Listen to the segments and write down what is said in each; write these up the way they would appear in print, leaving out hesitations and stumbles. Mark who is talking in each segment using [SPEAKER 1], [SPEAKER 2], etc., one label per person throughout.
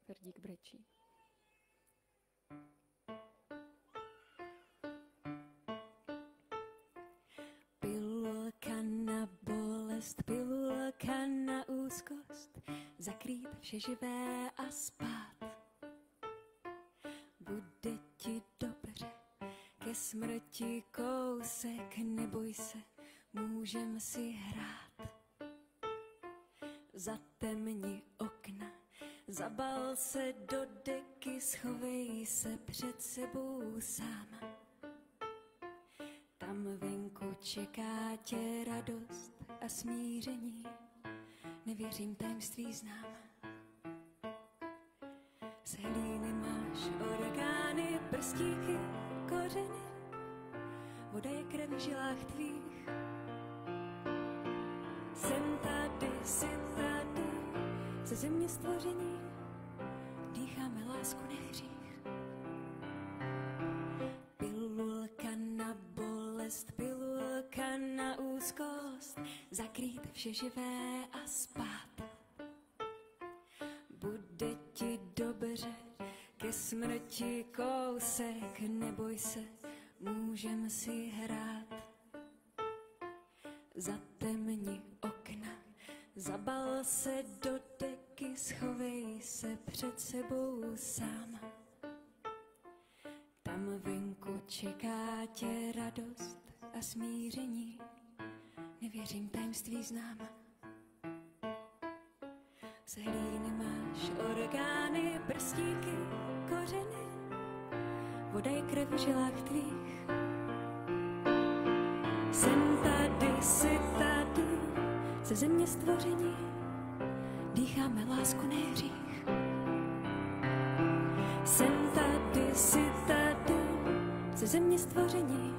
[SPEAKER 1] Ferdík brečí. Pilulka na bolest, pilulka na úzkost, zakrýt vše živé a spát. Bude ti dobře, ke smrti kousek, neboj se, můžem si hrát. Zatemni okna, zabal se do deky, schovej se před sebou sám. Tam venku čeká tě radost a smíření, nevěřím, tajemství znám. Z hlíny máš orgány, prstíky, kořeny, voda je krev v žilách tvých. Jsem tady, jsi tady, ze země stvoření, dýcháme lásku, ne hřích. Pilulka na bolest, pilulka na úzkost, zakrýt vše živé a spát. Bude ti dobře, ke smrti kousek, neboj se, můžem si hrát. Zatemni okna, zabal se do deky, schovej se před sebou sám. Tam venku čeká tě radost a smíření, nevěřím, tajemství znám. Z hlíny máš orgány, prstíky, kořeny, voda je krev v žilách tvých. Jsem tady, jsi tady, ze země stvoření, dýcháme lásku, ne hřích. Jsem tady, jsi tady, ze země stvoření.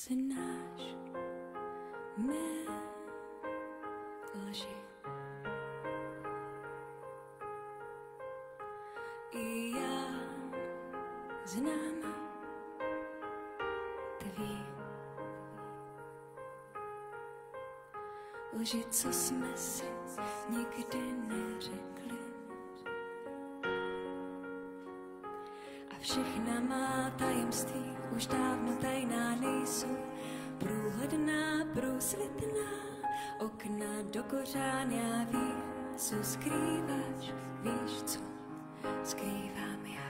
[SPEAKER 1] Znáš mé lži. I já znám tvý lži, co jsme si nikdy neřekli. A všechna má tajemství už dávno tajná nejsou, průhledná, průsvitná, okna do kořán, já vím, co skrýváš, víš, co skrývám já.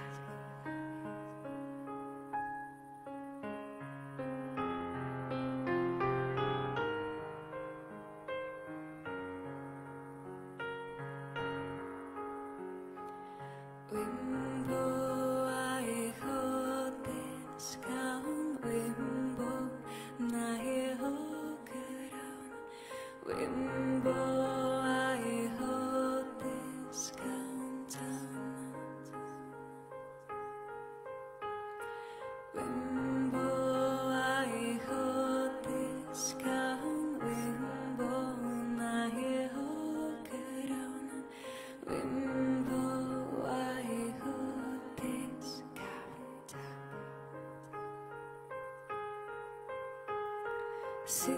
[SPEAKER 1] jsi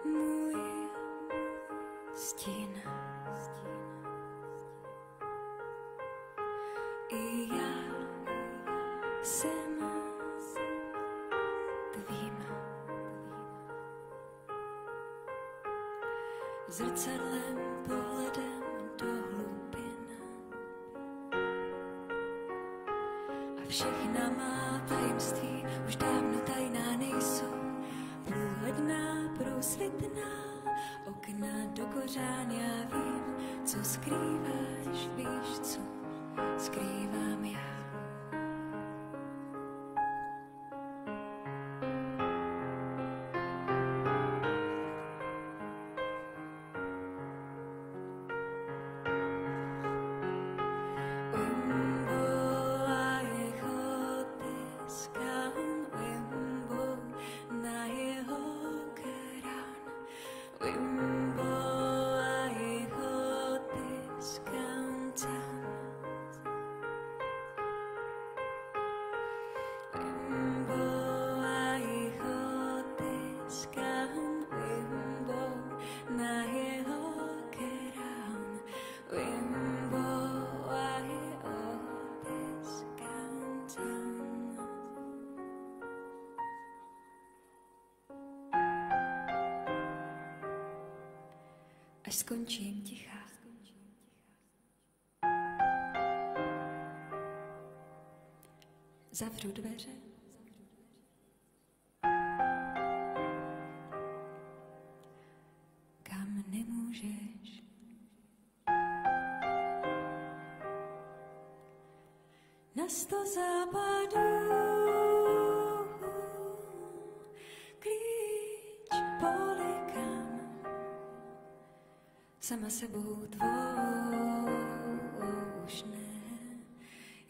[SPEAKER 1] můj stín. I já jsem tvým zrcadlem, pohledem do hlubin. A všechna má tajemství už dávno tajná nejsou. Průhledná, průsvitná, okna do kořán, já vím, co skrýváš, víš, co skrývám já. Až skončím tichá. Zavřu dveře. Kam nemůžeš. Na 100 západů klíč polikám. Sama sebou tvou už ne,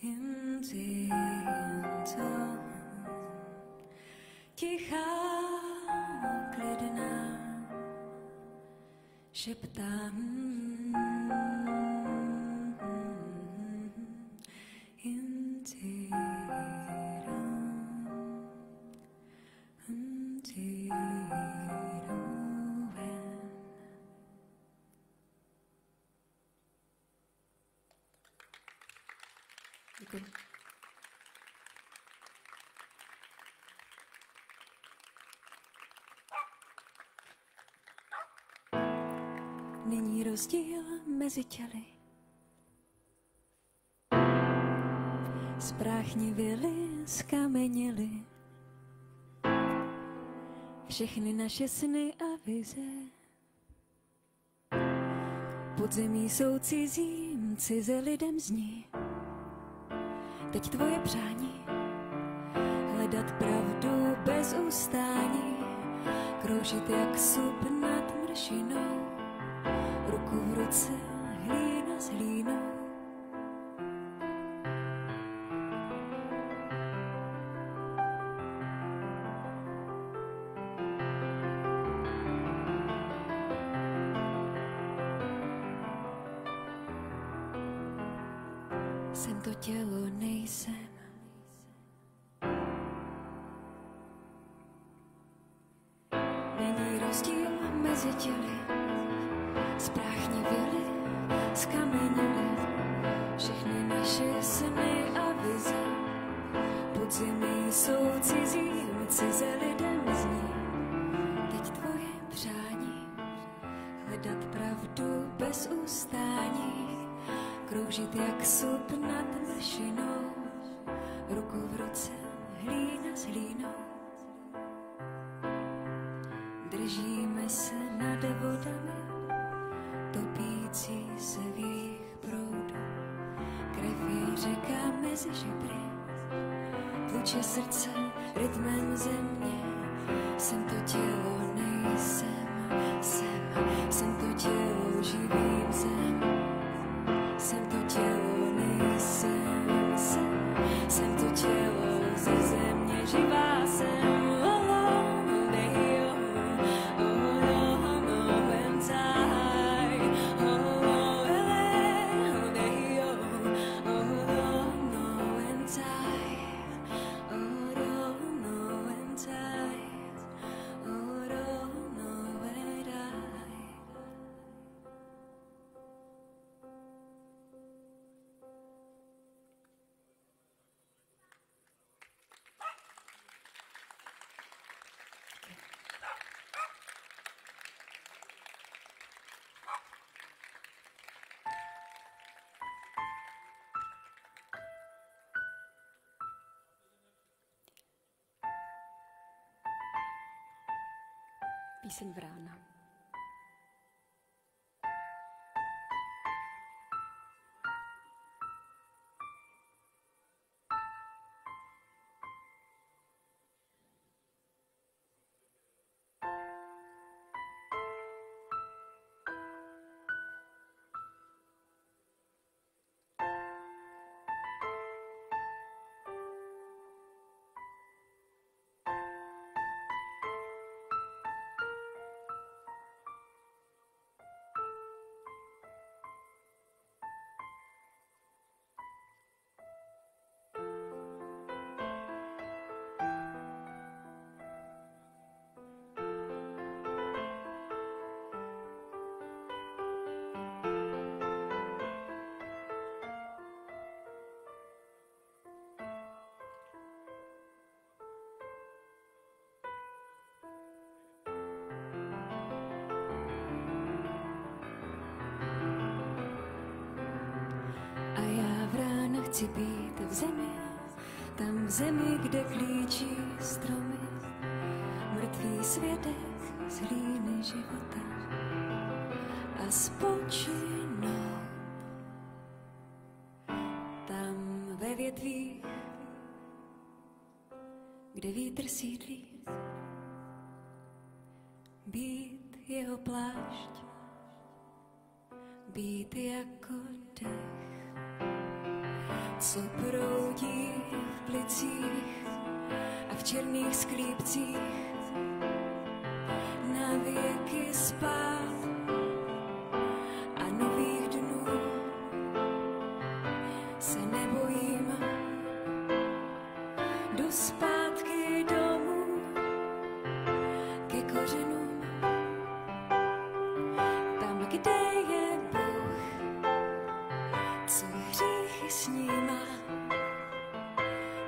[SPEAKER 1] jen ty, to tichá, klidná, šeptám, jen ty, Děkuji. Není rozdíl mezi těly. Spráchnivily, skameněly všechny naše sny a vize. Podzemí jsou cizím, cize lidem zní. Teď tvoje přání, hledat pravdu bez ustání, kroužit jak sup nad mršinou, ruku v ruce, hlína s hlínou. Jsem to tělo, nejsem. Není rozdíl mezi těly. Spráchnivily, skameněly všechny naše sny a vize. Podzemí jsou cizím, cize lidem zní. Teď tvoje přání, hledat pravdu bez ustání, kroužit jak sup nad mršinou, ruku v ruce, hlína s hlínou. Držíme se nad vodami, topící se v jejich proudu. Krev je řeka mezi žebry, tluče srdce rytmem země. Jsem to tělo, nejsem, jsem to tělo, živým zem. Jsem to tělo, nejsem, jsem to tělo, ze země živá jsem. Píseň Vrána. Chci být v zemi, tam v zemi, kde klíčí stromy, mrtvý svědek z hlíny života a spočinout tam ve větvích, kde vítr sídlí, být jeho plášť, být jako dech, co proudí v plicích a v černých sklípcích, na věky spát a nových dnů se nebojím. Jdu zpátky domů ke kořenům, tam, kde je Bůh, co hříchy snímá.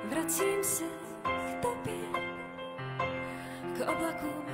[SPEAKER 1] Vracím se k tobě, k oblakům.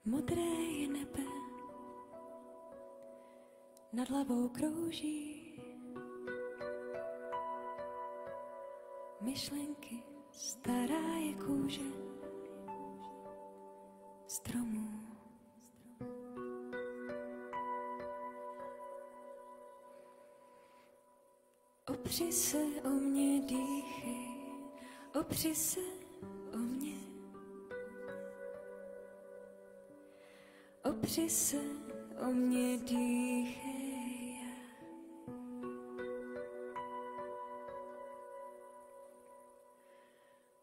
[SPEAKER 1] Modré je nebe, nad hlavou krouží myšlenky, stará je kůže stromů. Opři se o mě, dýchej, opři se o mě. Opři se o mě, dýchej.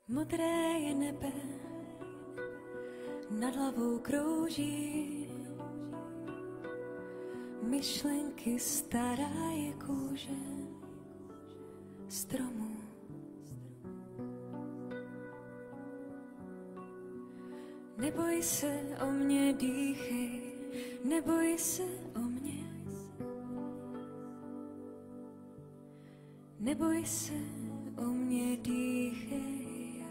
[SPEAKER 1] Modré je nebe, nad hlavou krouží myšlenky, stará je kůže stromů. Neboj se o mě, dýchej, neboj se o mě. Neboj se o mě, dýchej.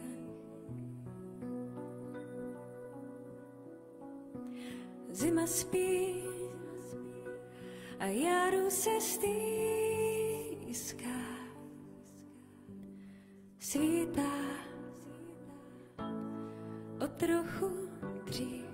[SPEAKER 1] Zima spí a jaru se stýská. Svítá o trochu dřív.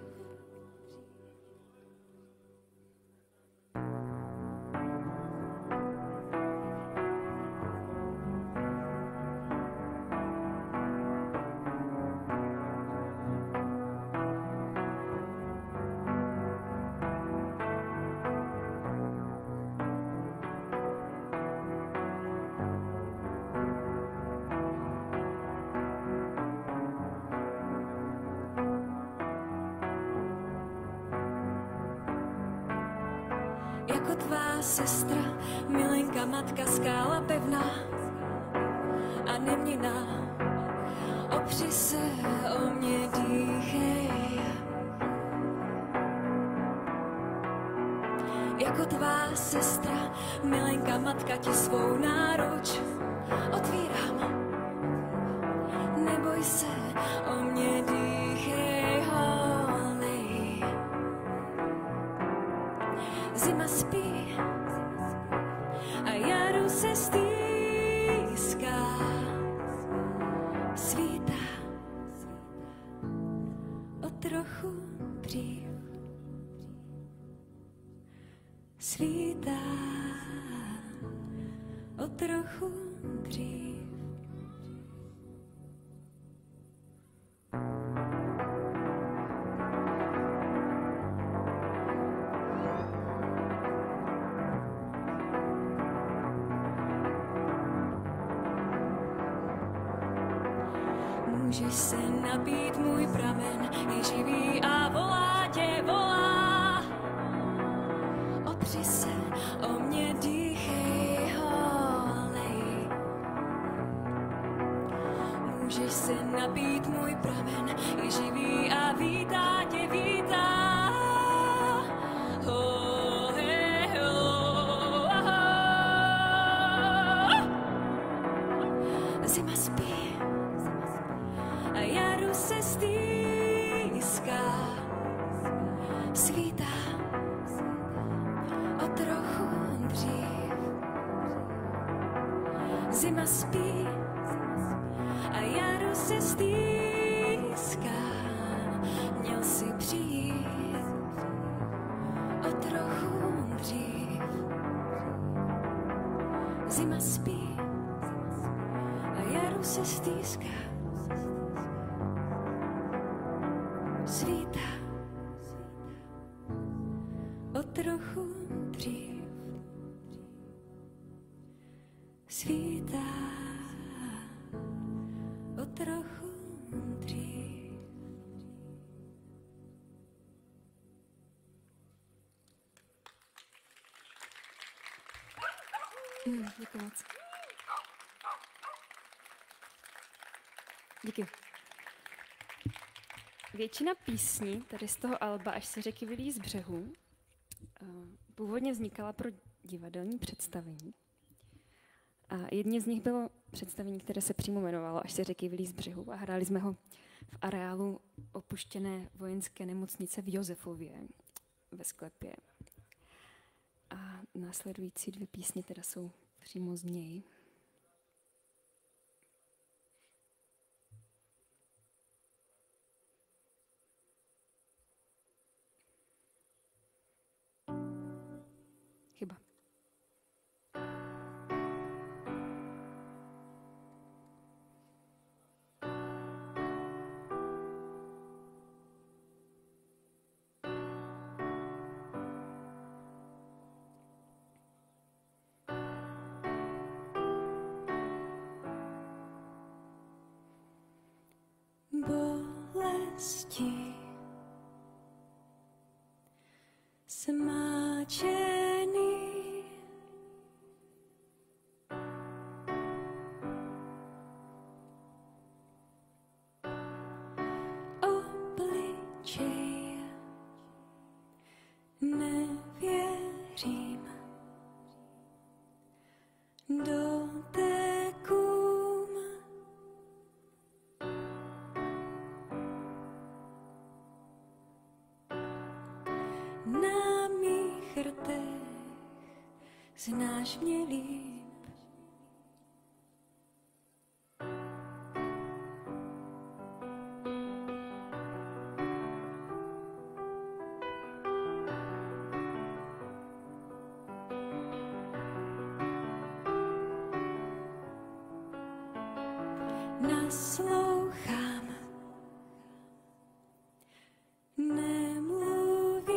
[SPEAKER 1] jako tvá sestra, milenka, matka, skála pevná a neměnná. Opři se o mě, dýchej, jako tvá sestra, milenka, matka, ti svou náruč otvírám. Neboj se o mě, dýchej, holej. Zima spí a jaru se stýská. Svítá o trochu dřív. Svítá o trochu dřív. Můžeš se napít, můj pramen je živý a volá tě, volá. Opři se o mě, dýchej, holej. Můžeš se napít, můj pramen je živý a vítá tě, vítá. Oh, hey, oh, oh. Zima spí a jaru se stýská. Svítá o trochu dřív. Zima spí a jaru se stýská. Měl si přijít o trochu dřív. Zima spí a jaru se stýská. Svítá o trochu dřív. Svítá o trochu dřív.
[SPEAKER 2] Děkuji moc. Díky. Většina písní tady z toho alba Až se řeky vylí z břehu původně vznikala pro divadelní představení. A jedním z nich bylo představení, které se přímo jmenovalo Až se řeky vylí z břehu a hráli jsme ho v areálu opuštěné vojenské nemocnice v Josefově ve sklepě. A následující dvě písně teda jsou přímo z něj. Chyba.
[SPEAKER 1] Bolesti smáčený obličej, nevěřím dotekům. Na mých rtech znáš mě líp. Naslouchám, nemluvíš.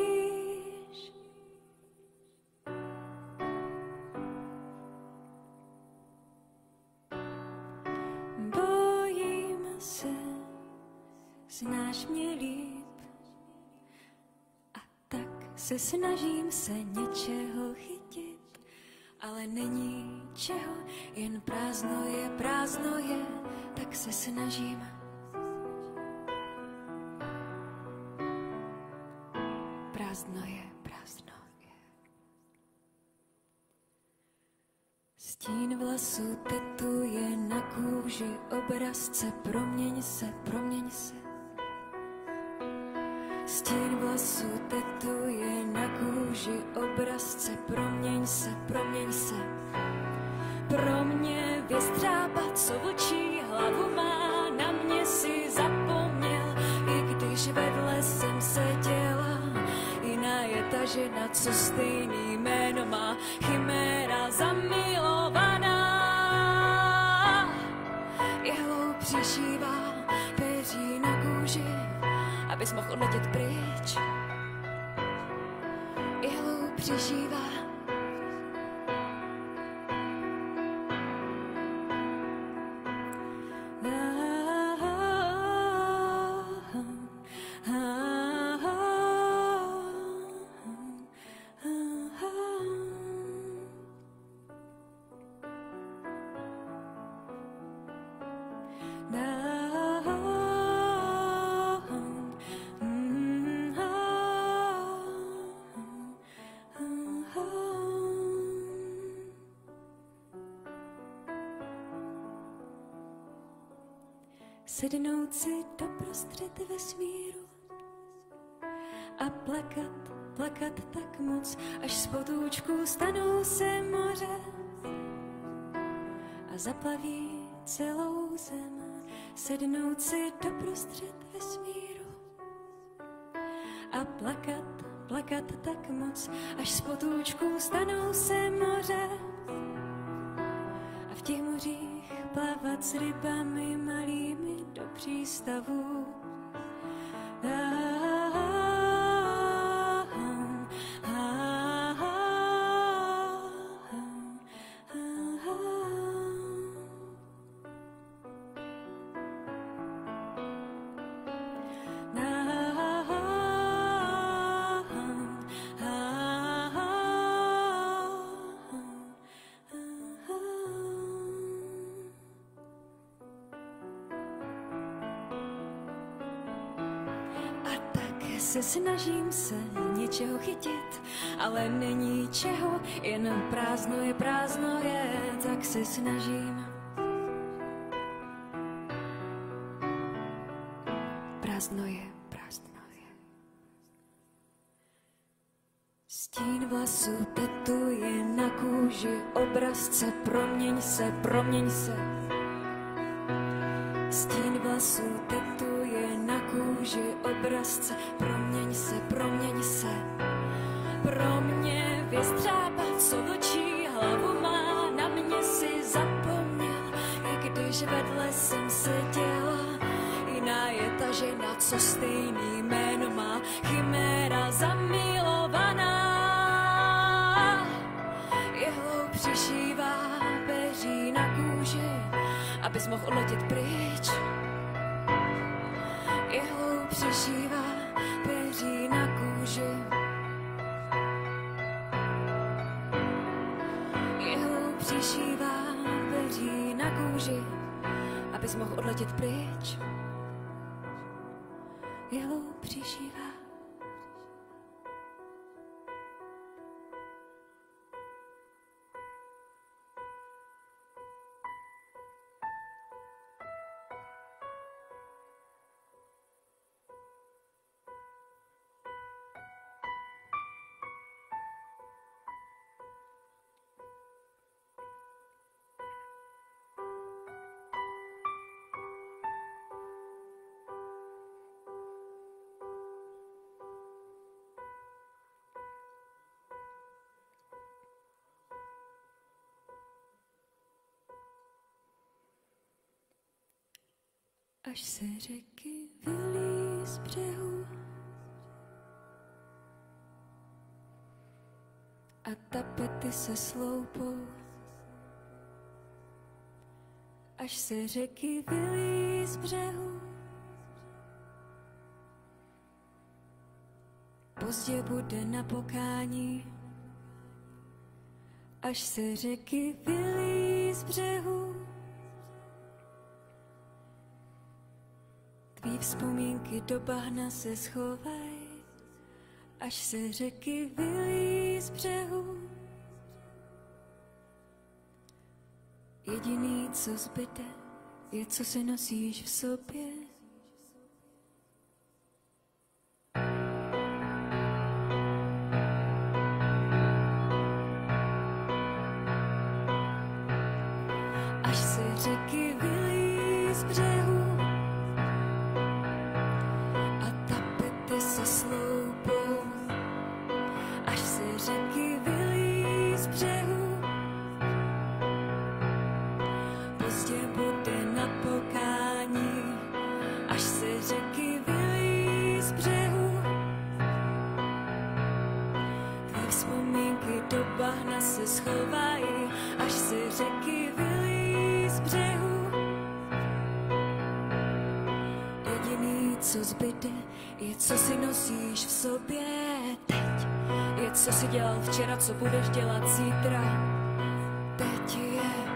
[SPEAKER 1] Bojím se, znáš mě líp, a tak se snažím se něčeho chytit, ale není čeho, jen prázdno je, tak se snažím. Prázdno je. Stín vlasů tetuje na kůži obrazce, proměň se. Stín vlasů tetuje na kůži obrazce, proměň se. Pro mě věstřába, co vlčí hlavu má, na mě si zapomněl, i když vedle jsem seděla. Jiná je ta žena, co stejný jméno má, chiméra zamilovaná. Jehlou přišívá peří na kůži, abys mohl odletět pryč. Jehlou přišívá. Sednout si doprostřed vesmíru a plakat tak moc, až z potůčků stanou se moře a zaplaví celou zem. Sednout si doprostřed vesmíru a plakat tak moc, až z potůčků stanou se moře a v těch mořích plavat s rybami malými do přístavu. Snažím se něčeho chytit, ale není čeho, jen prázdno je, tak se snažím. Prázdno je. Stín vlasů tetuje na kůži obrazce, proměň se. Stín vlasů tetuje na kůži obrazce, proměň se. Pro mě věstřába, co vlčí hlavu má, na mě si zapomněl, i když vedle jsem seděla. Jiná je ta žena, co stejný jméno má, chiméra zamilovaná. Jehlou přišívá peří na kůži, abys mohl odletět pryč. Jehlou přišívá peří na kůži. Jehlou přišívá peří na kůži, abys mohl odletět pryč. Jehlou přišívá. Až se řeky vylí z břehu a tapety se sloupou. Až se řeky vylí z břehu, pozdě bude na pokání, až se řeky vylí z břehu. Tvý vzpomínky do bahna se schovaj, až se řeky vylí z břehu. Jediný, co zbyde, je, co si nosíš v sobě. Až se řeky vylí z břehu a tapety se sloupou, až se řeky vylí z břehu, pozdě bude na pokání, až se řeky vylí z břehu. Tvý vzpomínky do bahna se schovají, až se řeky vylí z břehu. Jediný, co zbyde, je, co si nosíš v sobě teď. Je, co si dělal včera, co budeš dělat zítra. Teď je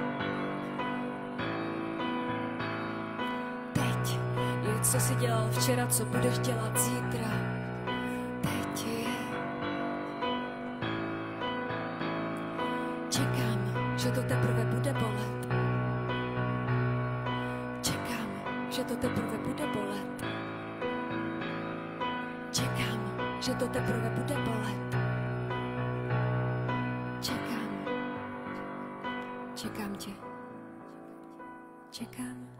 [SPEAKER 1] co jsi dělal včera, co budeš dělat zítra. Teď je. Čekám, že to teprve bude bolet. Čekám, že to teprve bude bolet. Čekám, že to teprve bude bolet. Čekám. Čekám tě. Čekám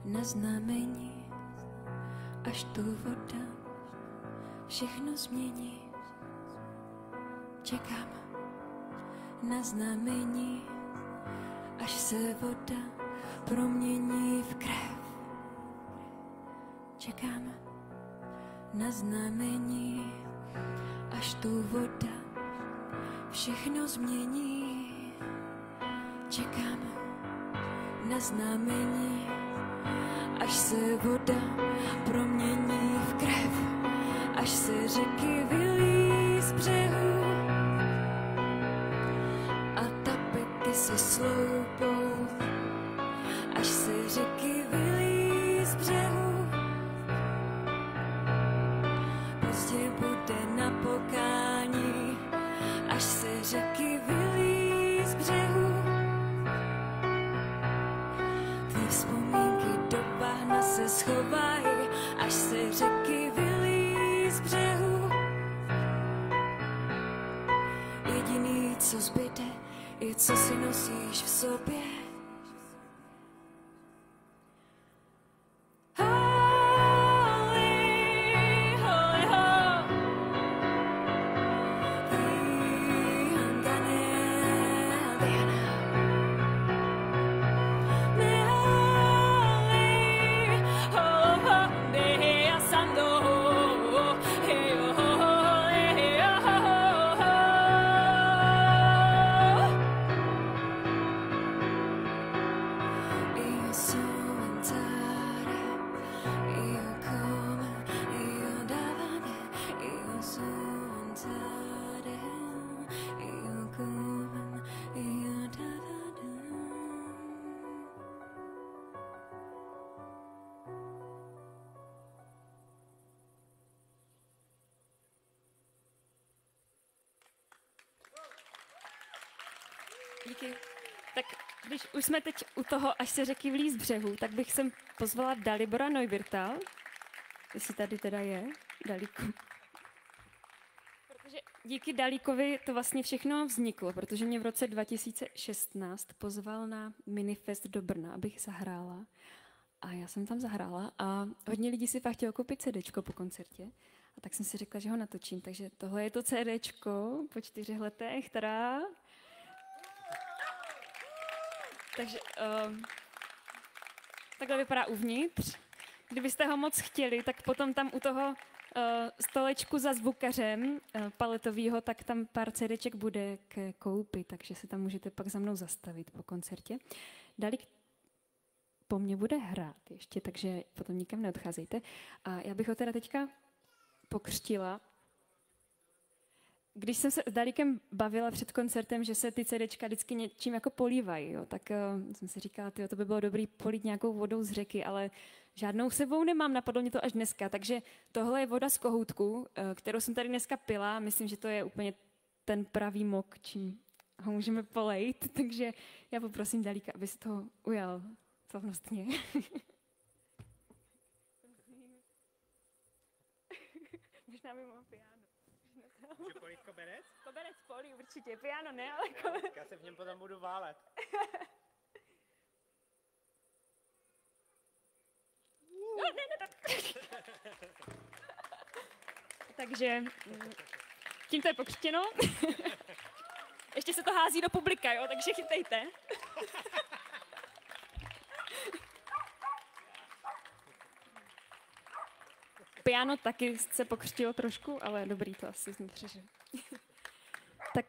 [SPEAKER 1] na znamení, až tu voda všechno změní. Čekám na znamení, až se voda promění v krev. Čekám na znamení, až tu voda všechno změní. Čekám na znamení, až se voda promění v krev, až se řeky vylí z břehu a tapety se sloupou, až se řeky vylí z břehu. Pozdě bude na pokání, až se řeky vylí z břehu. Tvý vzpomínky do bahna se schovají, až se řeky vylí z břehu. Jediný, co zbyde, je, co si nosíš v sobě.
[SPEAKER 2] Díky. Tak když už jsme teď u toho, až se řeky vylí z břehu, tak bych sem pozvala Dalibora Neuwirta, jestli tady teda je, Dalíku. Protože díky Dalíkovi to vlastně všechno vzniklo, protože mě v roce 2016 pozval na Minifest do Brna, abych zahrála. A já jsem tam zahrála a hodně lidí si fakt chtělo koupit CDčko po koncertě. A tak jsem si řekla, že ho natočím. Takže tohle je to CDčko po 4 letech, teda. Takže takhle vypadá uvnitř. Kdybyste ho moc chtěli, tak potom tam u toho stolečku za zvukařem paletovýho, tak tam pár CDček bude k koupi, takže se tam můžete pak za mnou zastavit po koncertě. Dalík po mně bude hrát ještě, takže potom nikam neodcházejte. A já bych ho teda teďka pokřtila když jsem se s Dalíkem bavila před koncertem, že se ty CDčka vždycky něčím jako polívají, jo, tak jsem si říkala, tyjo, to by bylo dobrý polít nějakou vodou z řeky, ale žádnou sebou nemám, napadlo mě to až dneska. Takže tohle je voda z kohoutku, kterou jsem tady dneska pila. Myslím, že to je úplně ten pravý mok, čím ho můžeme polejt. Takže já poprosím Dalíka, aby se toho ujal slavnostně. Možná mimo piano.
[SPEAKER 3] Může polít koberec?
[SPEAKER 2] Koberec polí určitě, piano ne, ale koberec.
[SPEAKER 3] Já se v něm potom budu válet.
[SPEAKER 2] Takže tímto je pokřtěno. Ještě se to hází do publika, jo, takže chytejte. Piano taky se pokřtilo trošku, ale dobrý, to asi jsme přežili. Tak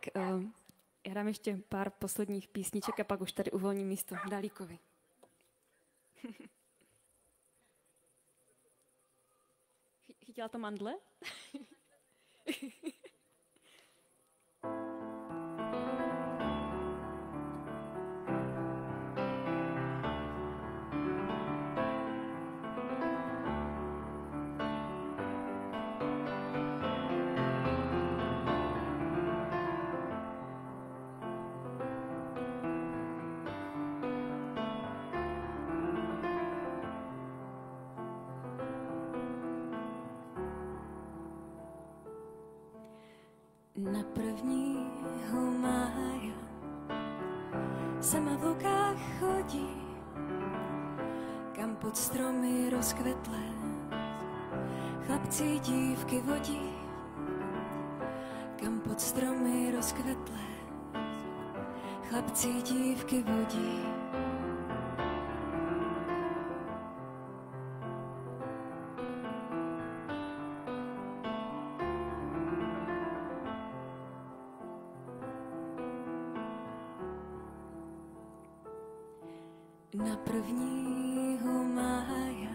[SPEAKER 2] já dám ještě pár posledních písniček a pak už tady uvolním místo Dalíkovi. Chytila to mandle? Na 1. mája sama v lukách chodí, kam pod stromy rozkvetlé chlapci dívky vodí, kam pod stromy rozkvetlé chlapci dívky vodí. Na 1. mája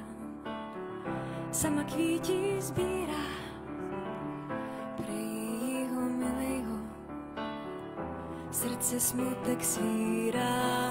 [SPEAKER 2] sama kvítí sbírá pre jejího milejho, srdce smutek svírá.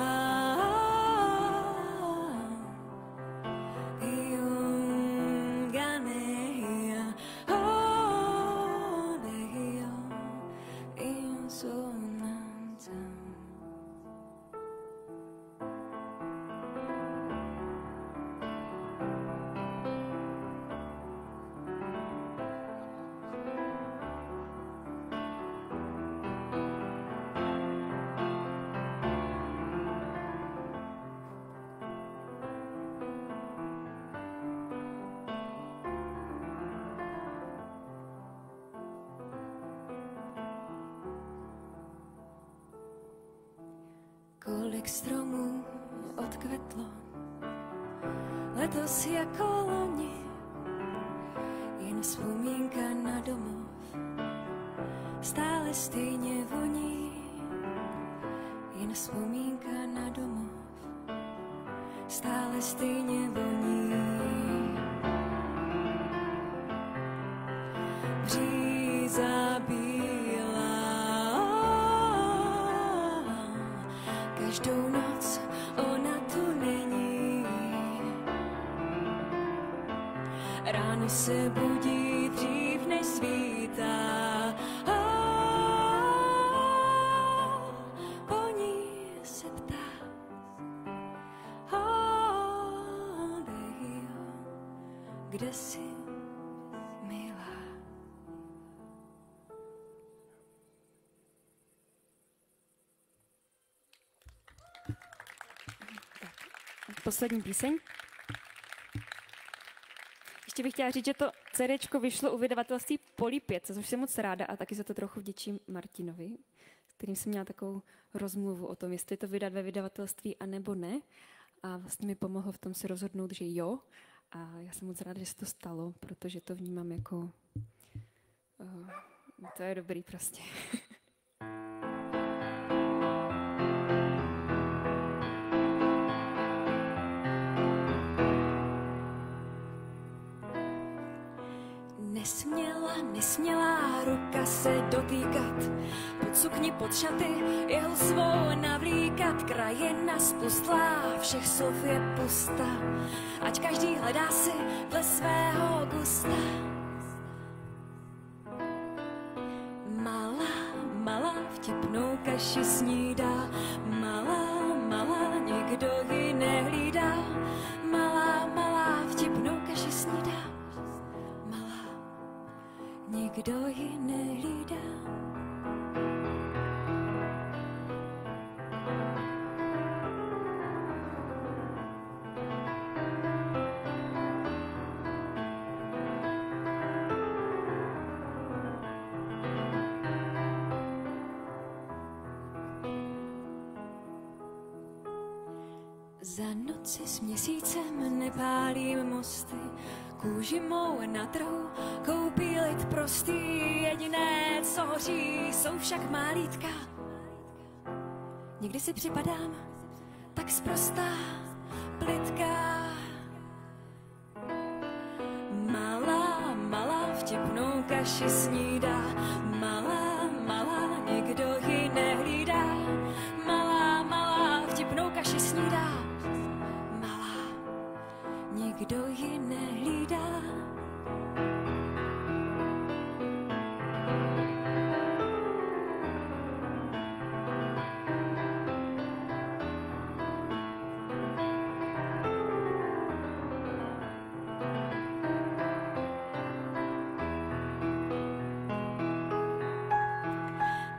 [SPEAKER 2] Kolik stromů odkvetlo letos jako loni, jen vzpomínka na domov stále stejně voní, jen vzpomínka na domov stále stejně voní. Bříza bílá, každou noc ona tu není. Ráno se budí dřív než svítá. Po ní se ptá. Kde jsi, milá? Poslední píseň. Ještě bych chtěla říct, že to CDčko vyšlo u vydavatelství Polypět, což jsem moc ráda a taky za to trochu vděčím Martinovi, s kterým jsem měla takovou rozmluvu o tom, jestli to vydat ve vydavatelství a nebo ne. A vlastně mi pomohlo v tom se rozhodnout, že jo. A já jsem moc ráda, že se to stalo, protože to vnímám jako... to je dobrý prostě. Nesměla
[SPEAKER 1] nesmělá ruka se dotýkat, pod sukni, pod šaty, jeho svou navlíkat. Krajina spustlá, všech slov je pusta, ať každý hledá si dle svého gusta. Malá vtipnou kaši snídá, malá, nikdo ji nehlídá. Malá vtipnou kaši snídá, malá, nikdo ji nehlídá. Za noci s měsícem nepálím mosty, kůži mou na trhu koupí lid prostý. Jediné, co hoří, jsou však má lítka. Někdy si připadám tak sprostá, plitká. Malá vtipnou kaši snídá, malá, nikdo ji nehlídá. Malá vtipnou kaši snídá, nikdo ji nehlídá.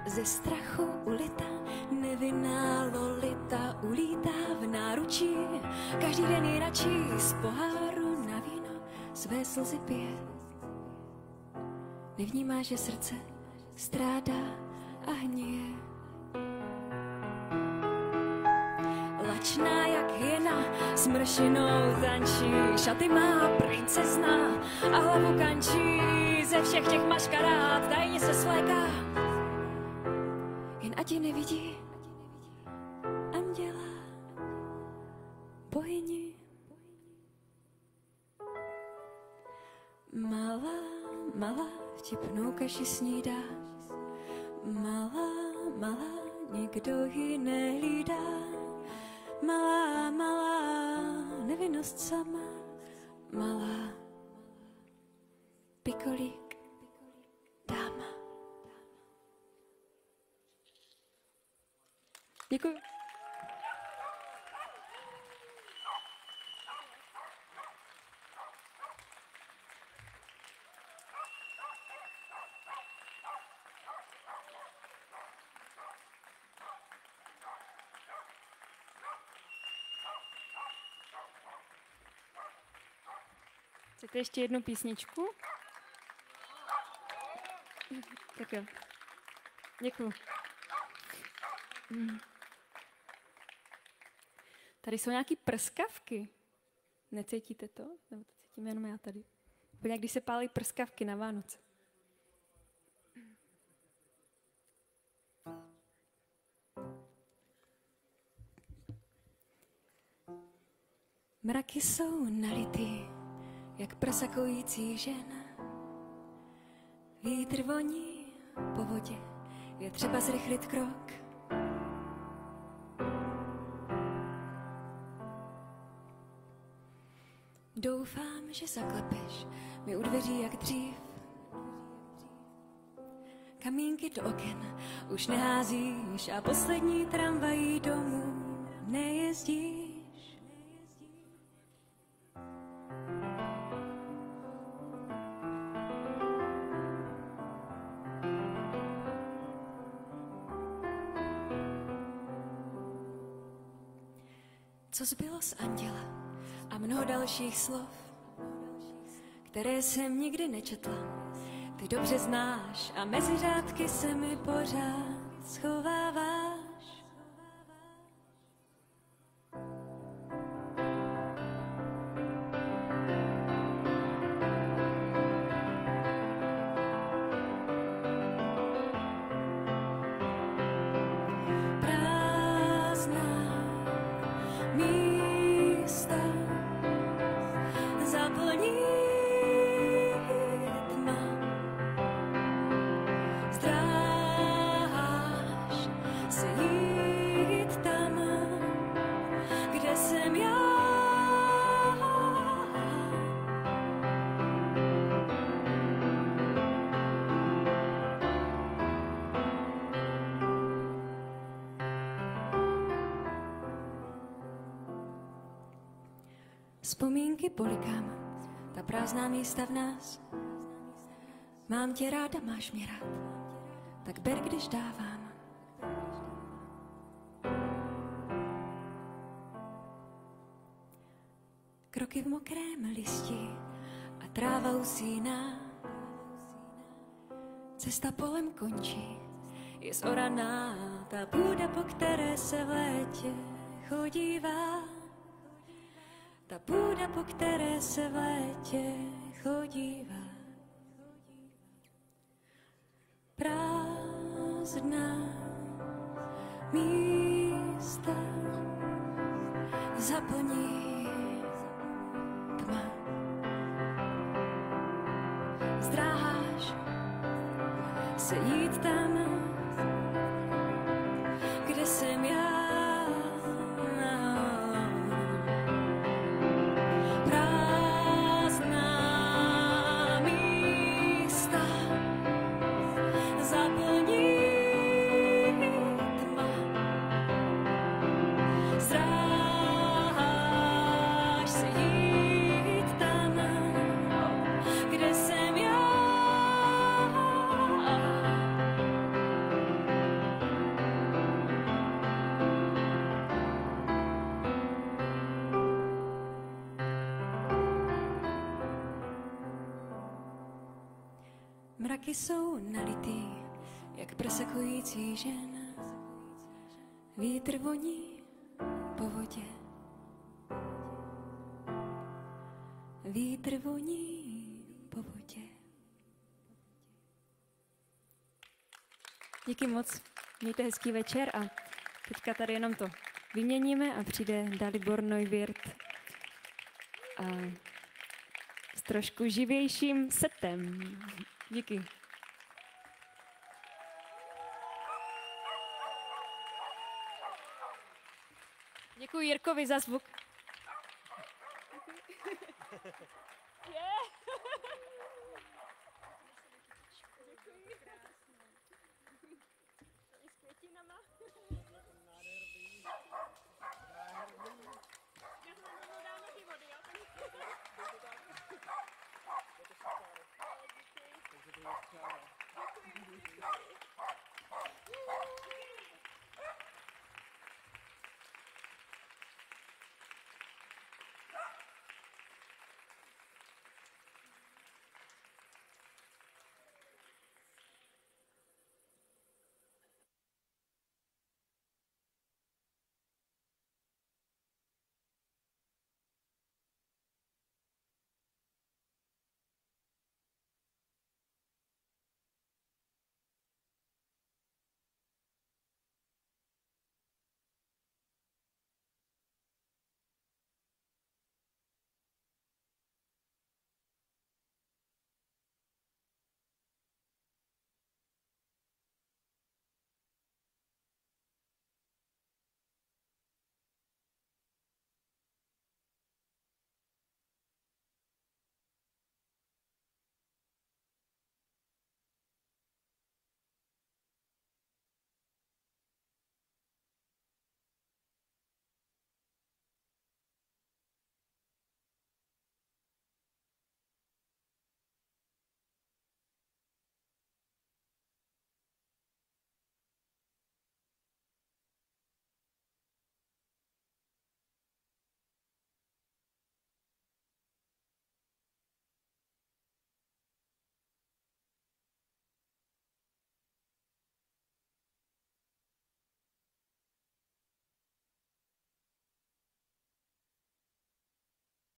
[SPEAKER 1] Ze strachu ulita, nevinná Lolita ulítá v náručí. Každý den ji radší z poháru na víno své slzy pije. Nevnímá, že srdce strádá a hníje. Lačná jak hyena s mršinou tančí, šaty má princezna a hlavu kančí. Ze všech těch maškarád tajně se svléká, jen ať ji nevidí anděla bohyni. Malá vtipnou kaši snídá, malá, nikdo ji nehlídá. Malá, nevinnost sama, malá, pikolík, dáma.
[SPEAKER 2] Děkuji. Chcete ještě jednu písničku? Tak jo. Děkuju. Tady jsou nějaký prskavky. Necítíte to? Nebo to cítím jenom já tady. Úplně jak když se pálí prskavky na Vánoce.
[SPEAKER 1] Mraky jsou nalitý, jak prsa kojící žen. Vítr voní po vodě, je třeba zrychlit krok. Doufám, že zaklepeš mi u dveří jak dřív. Kamínky do oken už neházíš a poslední tramvají domů nejezdíš. Co zbylo z anděla a mnoho dalších slov, které jsem nikdy nečetla, ty dobře znáš a mezi řádky se mi pořád schováváš. Prázdná místa zaplní tma. Vzpomínky polikám, ta prázdná místa v nás. Mám tě ráda, máš mě rád, tak ber, když dávám. Kroky v mokrém listi a tráva usíná. Cesta polem končí, je zoraná, ta půda, po které se v létě chodívá. Ta půda, po které se v létě chodívá. Prázdná místa zaplní tma. Zdráháš se jít tam, kde jsem já. Prázdná místa zaplní tma. Zdráháš se jít tam, kde jsem já. Mraky jsou nalitý, jak prosekující žen. Vítr voní po vodě. Vítr voní po vodě.
[SPEAKER 2] Díky moc, mějte hezký večer a teďka tady jenom to vyměníme a přijde Dalibor Neuwirth a s trošku živějším setem. Díky. Děkuji Jirkovi za zvuk.
[SPEAKER 1] Yeah.